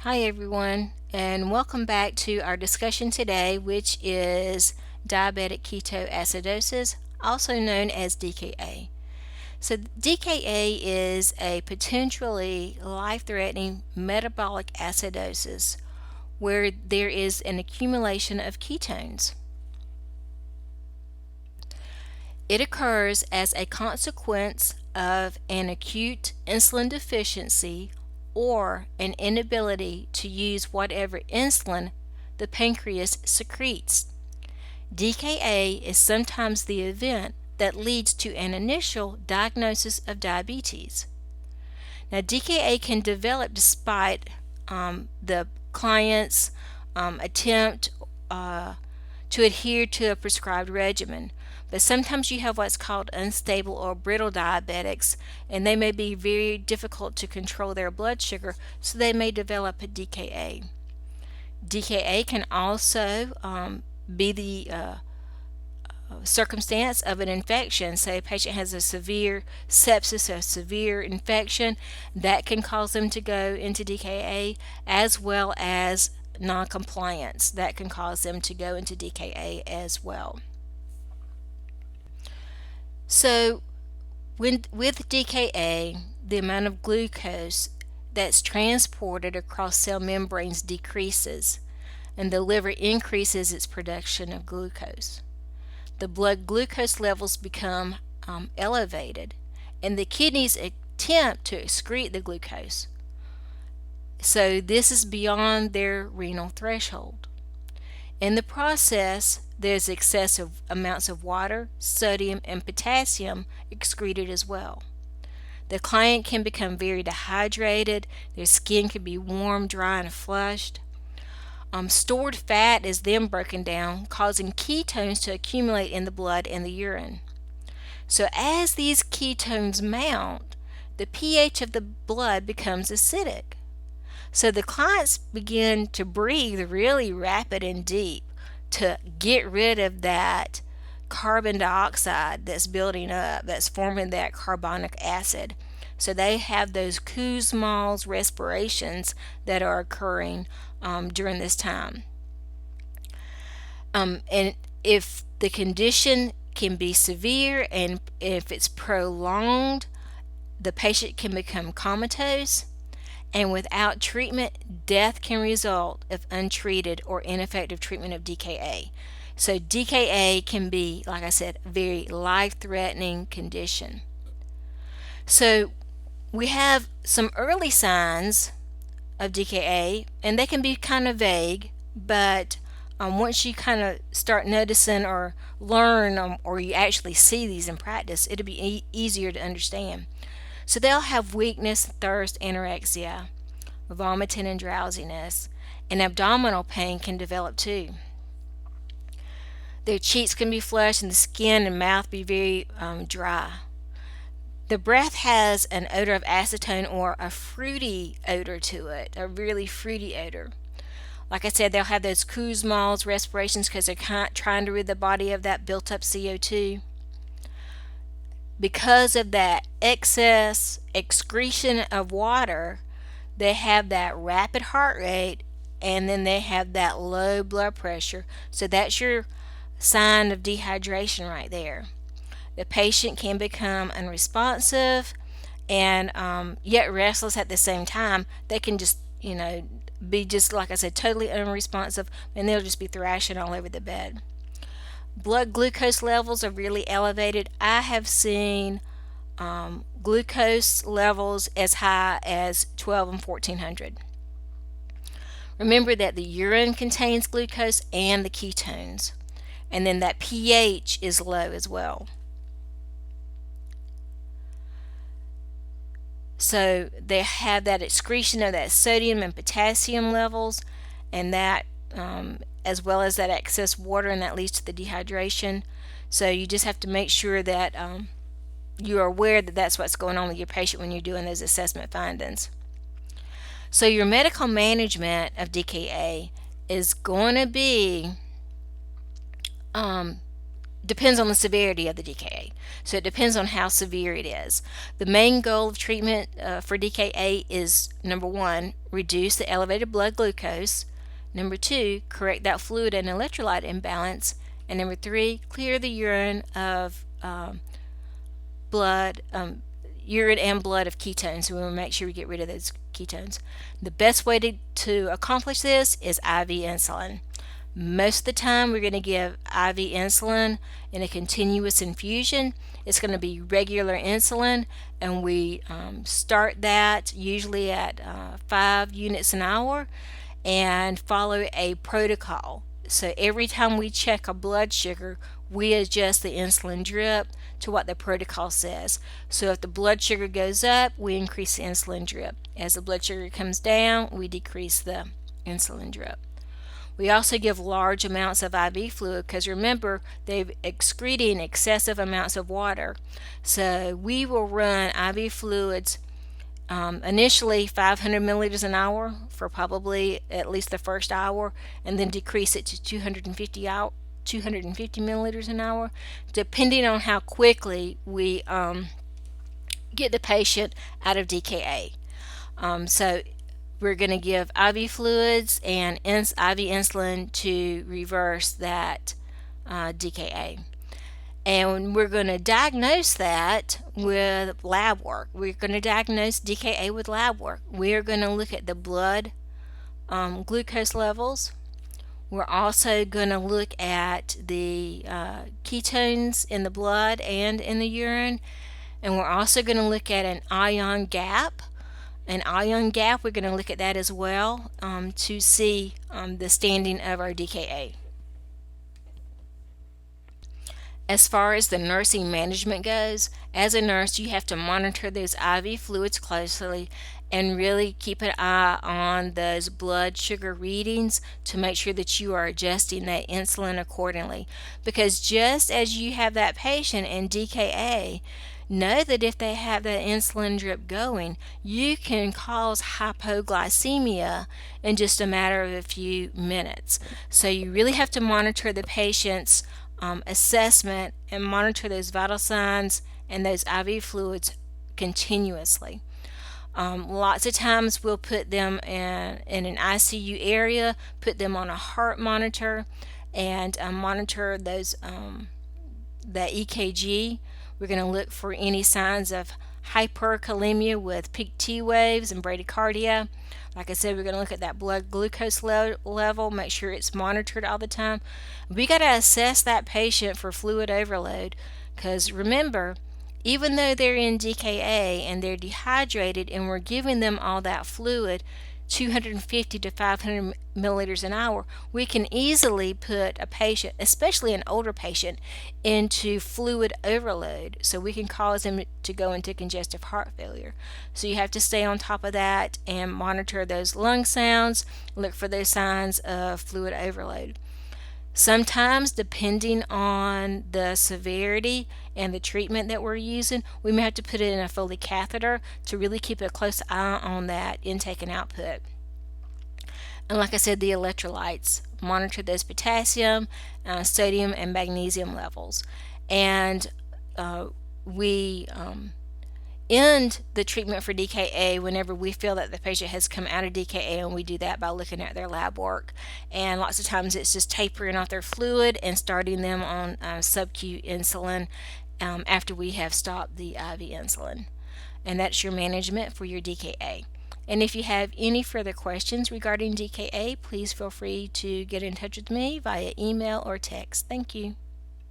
Hi, everyone, and welcome back to our discussion today, which is diabetic ketoacidosis, also known as DKA. So, DKA is a potentially life threatening metabolic acidosis where there is an accumulation of ketones. It occurs as a consequence of an acute insulin deficiency or an inability to use whatever insulin the pancreas secretes. DKA is sometimes the event that leads to an initial diagnosis of diabetes. Now, DKA can develop despite the client's attempt to adhere to a prescribed regimen. But sometimes you have what's called unstable or brittle diabetics, and they may be very difficult to control their blood sugar, so they may develop a DKA. DKA can also be the circumstance of an infection. Say a patient has a severe sepsis, a severe infection, that can cause them to go into DKA, as well as noncompliance that can cause them to go into DKA as well. So, with DKA, the amount of glucose that's transported across cell membranes decreases, and the liver increases its production of glucose. The blood glucose levels become elevated, and the kidneys attempt to excrete the glucose. So, this is beyond their renal threshold. In the process, there's excessive amounts of water, sodium, and potassium excreted as well. The client can become very dehydrated, their skin can be warm, dry, and flushed. Stored fat is then broken down, causing ketones to accumulate in the blood and the urine. So, as these ketones mount, the pH of the blood becomes acidic. So the clients begin to breathe really rapid and deep to get rid of that carbon dioxide that's building up, that's forming that carbonic acid. So they have those Kussmaul's respirations that are occurring during this time. And if the condition can be severe and if it's prolonged, the patient can become comatose, and without treatment, death can result if untreated or ineffective treatment of DKA. So DKA can be, like I said, a very life-threatening condition. So we have some early signs of DKA, and they can be kind of vague, but once you kind of start noticing or learn or you actually see these in practice, it'll be easier to understand. So they'll have weakness, thirst, anorexia, vomiting and drowsiness, and abdominal pain can develop too. Their cheeks can be flushed and the skin and mouth be very dry. The breath has an odor of acetone or a fruity odor to it, a really fruity odor. Like I said, they'll have those Kussmaul's respirations because they're trying to rid the body of that built up CO2. Because of that excess excretion of water, they have that rapid heart rate, and then they have that low blood pressure. So that's your sign of dehydration right there. The patient can become unresponsive and yet restless at the same time. They can just, be just, like I said, totally unresponsive, and they'll just be thrashing all over the bed. Blood glucose levels are really elevated. I have seen glucose levels as high as 12 and 1400. Remember that the urine contains glucose and the ketones, and then that pH is low as well. So they have that excretion of that sodium and potassium levels, and that as well as that excess water, and that leads to the dehydration. So you just have to make sure that you are aware that that's what's going on with your patient when you're doing those assessment findings. So your medical management of DKA is going to be depends on the severity of the DKA. So it depends on how severe it is. The main goal of treatment for DKA is number one, reduce the elevated blood glucose. Number two, correct that fluid and electrolyte imbalance. And number three, clear the urine of blood, urine and blood of ketones. We want to make sure we get rid of those ketones. The best way to accomplish this is IV insulin. Most of the time, we're going to give IV insulin in a continuous infusion. It's going to be regular insulin, and we start that usually at 5 units an hour and follow a protocol. So every time we check a blood sugar, we adjust the insulin drip to what the protocol says. So if the blood sugar goes up, we increase the insulin drip. As the blood sugar comes down, we decrease the insulin drip. We also give large amounts of IV fluid because remember, they're excreting excessive amounts of water. So we will run IV fluids initially 500 milliliters an hour for probably at least the first hour, and then decrease it to 250 milliliters an hour, depending on how quickly we get the patient out of DKA. So we're going to give IV fluids and IV insulin to reverse that DKA. And we're going to diagnose that with lab work. We're going to diagnose DKA with lab work. We're going to look at the blood glucose levels. We're also going to look at the ketones in the blood and in the urine. And we're also going to look at an ion gap. An ion gap, we're going to look at that as well to see the standing of our DKA. As far as the nursing management goes, as a nurse, you have to monitor those IV fluids closely and really keep an eye on those blood sugar readings to make sure that you are adjusting that insulin accordingly. Because just as you have that patient in DKA, know that if they have that insulin drip going, you can cause hypoglycemia in just a matter of a few minutes. So you really have to monitor the patient's assessment and monitor those vital signs and those IV fluids continuously. Lots of times we'll put them in an ICU area, put them on a heart monitor, and monitor those that EKG. We're going to look for any signs of hyperkalemia with peak T waves and bradycardia. Like I said, we're going to look at that blood glucose level, make sure it's monitored all the time. We got to assess that patient for fluid overload because remember, even though they're in DKA and they're dehydrated and we're giving them all that fluid, 250 to 500 milliliters an hour, we can easily put a patient, especially an older patient, into fluid overload. So we can cause them to go into congestive heart failure. So you have to stay on top of that and monitor those lung sounds, look for those signs of fluid overload. Sometimes, depending on the severity and the treatment that we're using, we may have to put it in a Foley catheter to really keep a close eye on that intake and output. And like I said, the electrolytes, monitor those potassium, sodium, and magnesium levels. And we end the treatment for DKA whenever we feel that the patient has come out of DKA, and we do that by looking at their lab work. And lots of times it's just tapering off their fluid and starting them on sub-Q insulin after we have stopped the IV insulin. And that's your management for your DKA. And if you have any further questions regarding DKA, please feel free to get in touch with me via email or text. Thank you.